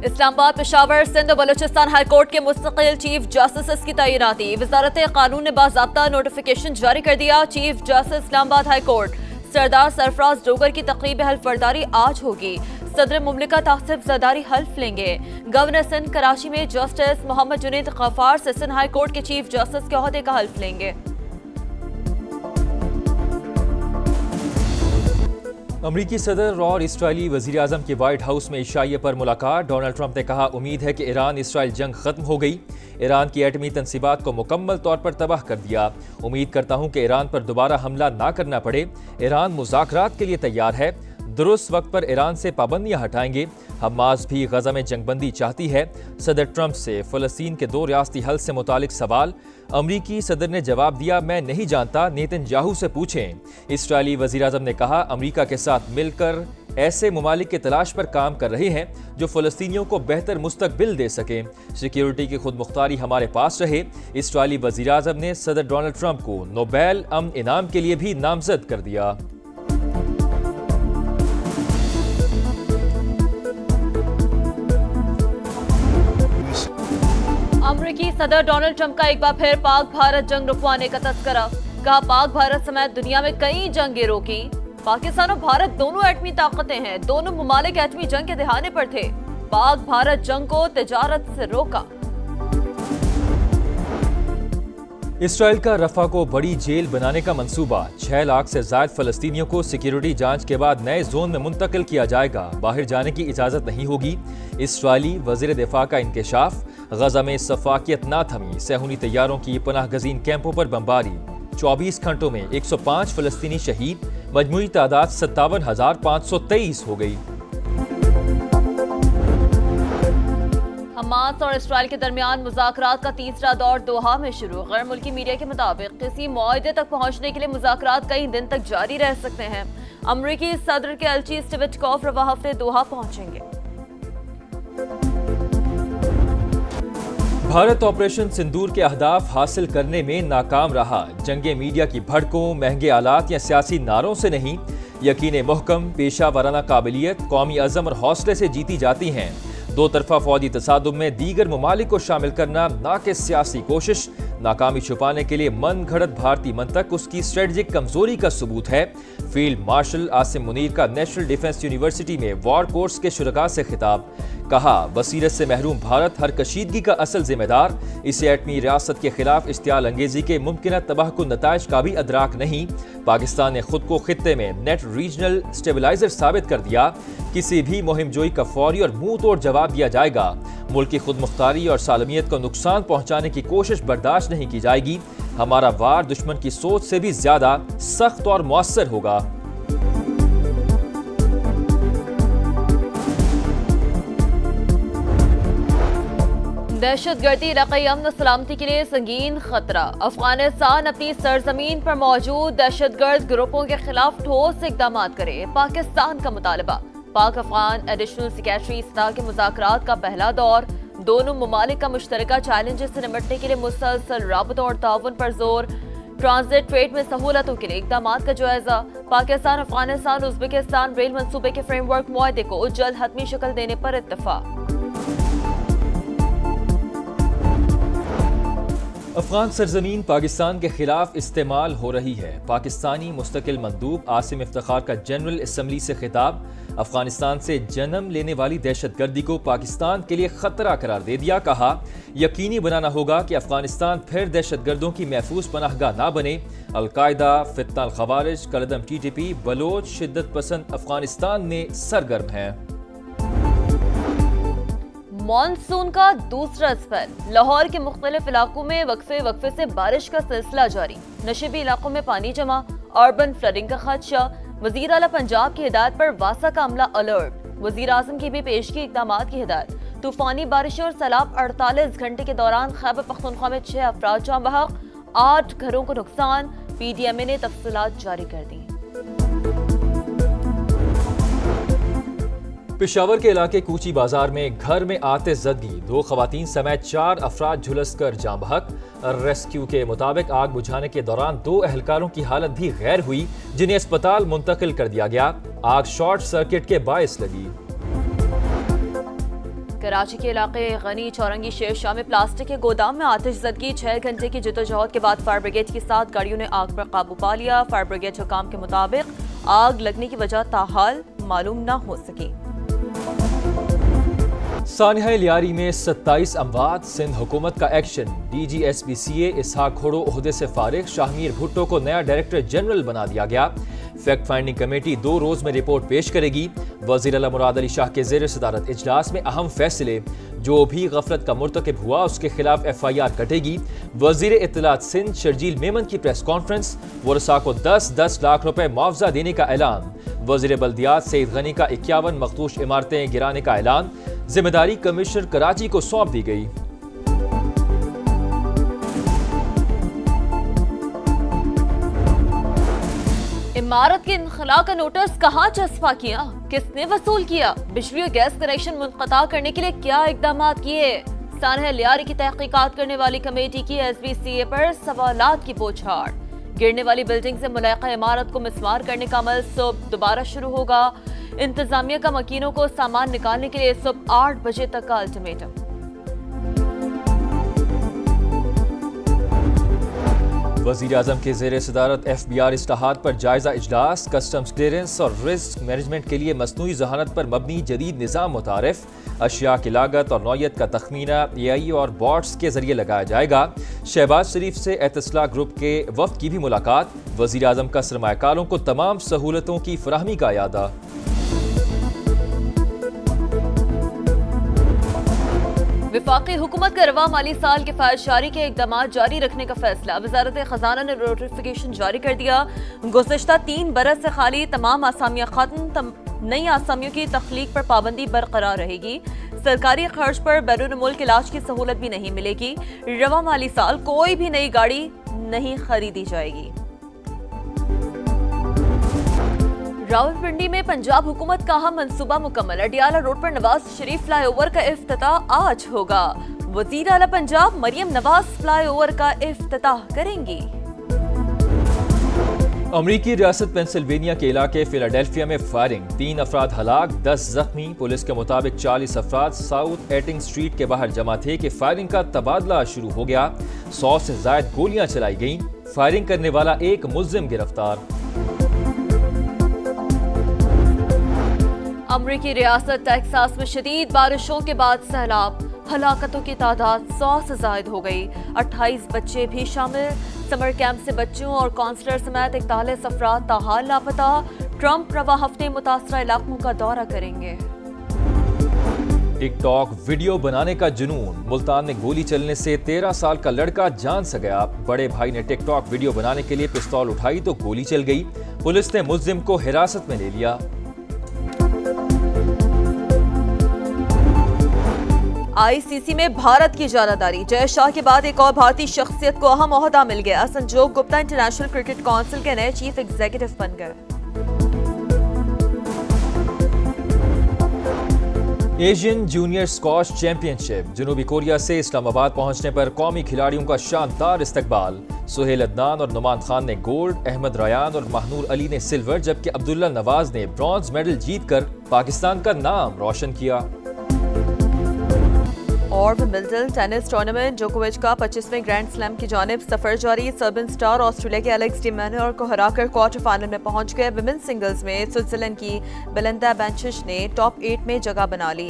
इस्लामाबाद, पेशावर, सिंध और बलूचिस्तान हाईकोर्ट के मुस्तकिल चीफ जस्टिस की तैनाती। वजारत कानून ने बाज़ाब्ता नोटिफिकेशन जारी कर दिया। Chief justice Islamabad high court Sardar Sarfaraz Dogar की तकरीब हल्फबरदारी आज होगी। सदर मुमलिकत आसिफ जरदारी हल्फ लेंगे। गवर्नर सिंध कराची में justice Mohammad Junaid Gaffar session high court के चीफ जस्टिस के ओहदे का हल्फ लेंगे। अमरीकी सदर और इसराइली वजीर आजम की व्हाइट हाउस में इशाइये पर मुलाकात। डोनाल्ड ट्रंप ने कहा, उम्मीद है कि ईरान इसराइल जंग खत्म हो गई। ईरान की एटमी तंसीबात को मुकम्मल तौर पर तबाह कर दिया। उम्मीद करता हूं कि ईरान पर दोबारा हमला ना करना पड़े। ईरान मुज़ाकरात के लिए तैयार है। दुरुस्त वक्त पर ईरान से पाबंदियां हटाएंगे। हमास भी गजा में जंगबंदी चाहती है। सदर ट्रंप से फ़लस्तीन के 2 रियासती हल से मुतालिक सवाल। अमरीकी सदर ने जवाब दिया, मैं नहीं जानता, नेतन्याहू से पूछें। इसराइली वज़ीर आज़म ने कहा, अमरीका के साथ मिलकर ऐसे ममालिक की तलाश पर काम कर रहे हैं जो फ़लस्तीनियों को बेहतर मुस्तकबिल दे सकें। सिक्योरिटी की खुद मुख्तारी हमारे पास रहे। इसराइली वज़ीर आज़म ने सदर डोनाल्ड ट्रंप को नोबेल अमन इनाम के लिए भी नामजद कर दिया। अमरीकी सदर डोनाल्ड ट्रंप का एक बार फिर पाक भारत जंग रुकवाने का तस्करा। कहा, पाक भारत समेत दुनिया में कई जंगें रोकी। पाकिस्तान और भारत दोनों एटमी ताकतें हैं। दोनों ममालिक एटमी जंग के दहाने पर थे। पाक भारत जंग को तिजारत से रोका। इसराइल का रफा को बड़ी जेल बनाने का मंसूबा। 6 लाख से ज्यादा फलस्तीनियों को सिक्योरिटी जांच के बाद नए जोन में मुंतकिल किया जाएगा। बाहर जाने की इजाजत नहीं होगी। इसराइली वजीर दिफा का इंकशाफ। गजा में सफाकियत ना थमी। सेहूनी तैयारों की पनाह गजीन कैंपों पर बमबारी। 24 घंटों में 105 फलस्तीनी शहीद। मजमूई तादाद 57,523 हो गई। हमास और इसराइल के दरमियान मुज़ाकरात का तीसरा दौर दोहा में शुरू। गैर मुल्की मीडिया के मुताबिक किसी मुआहदे तक पहुंचने के लिए मुज़ाकरात कई दिन तक जारी रह सकते हैं। अमरीकी सदर के एल्ची स्टीव विटकॉफ रवा हफ्ते दोहा पहुंचेंगे। भारत ऑपरेशन सिंदूर के अहदाफ हासिल करने में नाकाम रहा। जंगे मीडिया की भड़कों, महंगे आलात या सियासी नारों से नहीं, यकीन मुहकम, पेशा वाराना काबिलियत, कौमी अज़म और हौसले से जीती जाती हैं। 2 तरफा फौजी तसादुम में दीगर ममालिक को शामिल करना ना कि सियासी कोशिश। नाकामी छुपाने के लिए मन घड़त भारतीय मंतक उसकी स्ट्रेटजिक कमजोरी का सबूत है। फील्ड मार्शल आसिम मुनीर का नेशनल डिफेंस यूनिवर्सिटी में वॉर कोर्स के शुरका से खिताब। कहा, बसीरत से महरूम भारत हर कशीदगी का असल जिम्मेदार। इसे एटमी रियासत के खिलाफ इश्तियाल अंगेजी के मुमकिन तबाहकुन नताइज का भी अदराक नहीं। पाकिस्तान ने खुद को खित्ते में नेट रीजनल स्टेबलाइजर साबित कर दिया। किसी भी मुहिम जोई का फौरी और मुंह तोड़ जवाब दिया जाएगा। मुल्क की खुद मुख्तारी और सालमियत को नुकसान पहुंचाने की कोशिश बर्दाश्त नहीं की जाएगी। हमारा वार दुश्मन की सोच से भी ज्यादा सख्त और मौसर होगा। दहशतगर्दी इलाकाई अमन सलामती के लिए संगीन खतरा। अफगानिस्तान अपनी सरजमीन पर मौजूद दहशतगर्द ग्रुपों के खिलाफ ठोस इकदाम करे। पाकिस्तान का मुतालबा। पाक अफगान एडिशनल सेक्रेटरी सतह के मुज़ाकरात का पहला दौर। दोनों ममालिक का मुश्तरका चैलेंजेस से निपटने के लिए मुसलसल राबता और ताउन पर जोर। ट्रांजिट ट्रेड में सहूलतों के लिए इकदाम का जायजा। पाकिस्तान, अफगानिस्तान, उज़्बेकिस्तान रेल मंसूबे के फ्रेमवर्क मुआहदे को जल्द हतमी शक्ल देने पर इत्तफाक। अफगान सरजमीन पाकिस्तान के खिलाफ इस्तेमाल हो रही है। पाकिस्तानी मुस्तकिल मंदूब आसिम इफ्तिखार का जनरल असम्बली से खिताब। अफगानिस्तान से जन्म लेने वाली दहशतगर्दी को पाकिस्तान के लिए खतरा करार दे दिया। कहा, यकीनी बनाना होगा कि अफगानिस्तान फिर दहशतगर्दों की महफूज पनाहगाह ना बने। अलकायदा, फितना अल खवारिज, कलदम TTP, बलोच शिद्दत पसंद अफगानिस्तान में सरगर्म है। मॉनसून का दूसरा स्पेल। लाहौर के मुख्तलिफ इलाकों में वक्फे से बारिश का सिलसिला जारी। नशीबी इलाकों में पानी जमा, अर्बन फ्लडिंग का खदशा। वजीर आला पंजाब की हिदायत पर वासा का अमला अलर्ट। वजीर आजम की भी पेशगी इक़दाम की हिदायत। तूफानी बारिशों और सैलाब 48 घंटे के दौरान खैबर पख्तूनख्वा में 6 अफराद जाँ बहक, 8 घरों को नुकसान। PDMA ने तफसीलात जारी कर दी। पेशावर के इलाके कूची बाजार में घर में आते जदगी। 2 खवातीन समेत 4 अफराद झुलस कर जाँ बहक। रेस्क्यू के मुताबिक आग बुझाने के दौरान 2 एहलकारों की हालत भी गैर हुई, जिन्हें अस्पताल मुंतकिल कर दिया गया। आग शॉर्ट सर्किट के बायस लगी। कराची के इलाके गनी चौरंगी शेर शाह में प्लास्टिक के गोदाम में आतिशज़दगी, 6 घंटे की जद्दोजहद के बाद फायर ब्रिगेड की 7 गाड़ियों ने आग पर काबू पा लिया। फायर ब्रिगेड हुकाम के मुताबिक आग लगने की वजह ताहाल मालूम न हो सकी। सानिया लियारी में 27 अमवात, सिंध हुकूमत का एक्शन। DGSPCA इसहाक खोड़ो ओहदे से फारिग, शाहमीर भुट्टो को नया डायरेक्टर जनरल बना दिया गया। फैक्ट फाइंडिंग कमेटी 2 रोज में रिपोर्ट पेश करेगी। वज़ीर आला मुराद अली शाह के ज़ेर सदारत इजलास में अहम फैसले, जो भी गफलत का मुर्तकिब हुआ उसके खिलाफ FIR कटेगी। वज़ीर इत्तलात सिंध शर्जील मेमन की प्रेस कॉन्फ्रेंस, वरसा को 10-10 लाख रुपए मुआवजा देने का ऐलान। वज़ीर बल्दियात सईद गनी का 51 मखदूश इमारतें गिराने का ऐलान। जिम्मेदारी कमिश्नर कराची को सौंप दी गई। इमारत के इनखला का नोटिस कहाँ चस्पा किया, किसने वसूल किया, बिजली और गैस कनेक्शन मुनक़ता करने के लिए क्या इक़दाम किए। सानिया लियारी की तहकीकात करने वाली कमेटी की SBCA पर सवालात की बौछार। गिरने वाली बिल्डिंग से मुलाका इमारत को मिसमार करने का अमल सुबह दोबारा शुरू होगा। इंतजामिया का मकीनों को सामान निकालने के लिए सुबह 8 बजे तक का अल्टीमेटम। वज़ीर आज़म के ज़ेर सदारत FBR इस्लाहात पर जायजा इजलास। कस्टम्स क्लियरेंस और रिस्क मैनेजमेंट के लिए मसनूई जहानत पर मबनी जदीद निज़ाम मुतारिफ। अशिया की लागत और नौयत का तखमीना AI और बॉट्स के जरिए लगाया जाएगा। शहबाज शरीफ से एतसला ग्रुप के वफ्द की भी मुलाकात। वज़ीर आज़म का सरमायाकारों को तमाम सहूलतों की फराहमी का यादा। वफाकी हुकूमत का रवा माली साल के फायद जारी के इकदाम जारी रखने का फैसला। वजारत खजाना ने नोटिफिकेशन जारी कर दिया। गुज़श्ता 3 बरस से खाली तमाम आसामियाँ खत्म, नई आसामियों की तख्लीक पर पाबंदी बरकरार रहेगी। सरकारी खर्च पर बैरून मुल्क इलाज की सहूलत भी नहीं मिलेगी। रवा माली साल कोई भी नई गाड़ी नहीं खरीदी जाएगी। रावलपिंडी में पंजाब हुकूमत का अहम मंसूबा मुकम्मल। अडियाला रोड पर नवाज शरीफ फ्लाईओवर का इफ्तिताह आज होगा। वज़ीर आला पंजाब मरियम नवाज फ्लाईओवर का इफ्तिताह करेंगी। अमरीकी रियासत पेंसिल्वेनिया के इलाके फिलाडेल्फिया में फायरिंग, 3 अफराद हलाक, 10 जख्मी। पुलिस के मुताबिक 40 अफराद साउथ एटिंग स्ट्रीट के बाहर जमा थे कि फायरिंग का तबादला शुरू हो गया। 100 से ज्यादा गोलियां चलाई गईं। फायरिंग करने वाला एक मुल्जिम गिरफ्तार। अमरीकी रियासत टेक्सास में शदीद बारिशों के बाद सैलाब, हलाकतों की तादाद 100 से जायद हो गई। 28 बच्चे भी शामिल। समर कैंप से बच्चों और काउंसलर समेत 41 अफराद ताहाल लापता। ट्रंप रवा हफ्ते मुतासरा इलाकों का दौरा करेंगे। टिकटॉक वीडियो बनाने का जुनून, मुल्तान में गोली चलने से 13 साल का लड़का जान से गया। बड़े भाई ने टिकटॉक वीडियो बनाने के लिए पिस्तौल उठाई तो गोली चल गई। पुलिस ने मुल्जिम को हिरासत में ले लिया। ICC में भारत की जानादारी, जय शाह के बाद एक और भारतीय शख्सियत को अहम ओहदा मिल गया। संजोग गुप्ता इंटरनेशनल क्रिकेट काउंसिल के नए चीफ एग्जीक्यूटिव बन गए। एशियन जूनियर स्क्वॉश चैंपियनशिप, जनूबी कोरिया से इस्लामाबाद पहुंचने पर कौमी खिलाड़ियों का शानदार इस्तकबाल। सुहेल अदनान और नुमान खान ने गोल्ड, अहमद रयान और महनूर अली ने सिल्वर, जबकि अब्दुल्ला नवाज ने ब्रॉन्ज मेडल जीतकर पाकिस्तान का नाम रोशन किया। और विंबलडन टेनिस टूर्नामेंट, जोकोविच का 25वें ग्रैंड स्लैम की जानिब सफर जारी। सर्बियन स्टार ऑस्ट्रेलिया के एलेक्स डी मैनुअल को हराकर क्वार्टर फाइनल में पहुंच गए। विमेन सिंगल्स में स्विट्जरलैंड की बेलिंदा बेंचिच ने टॉप 8 में जगह बना ली।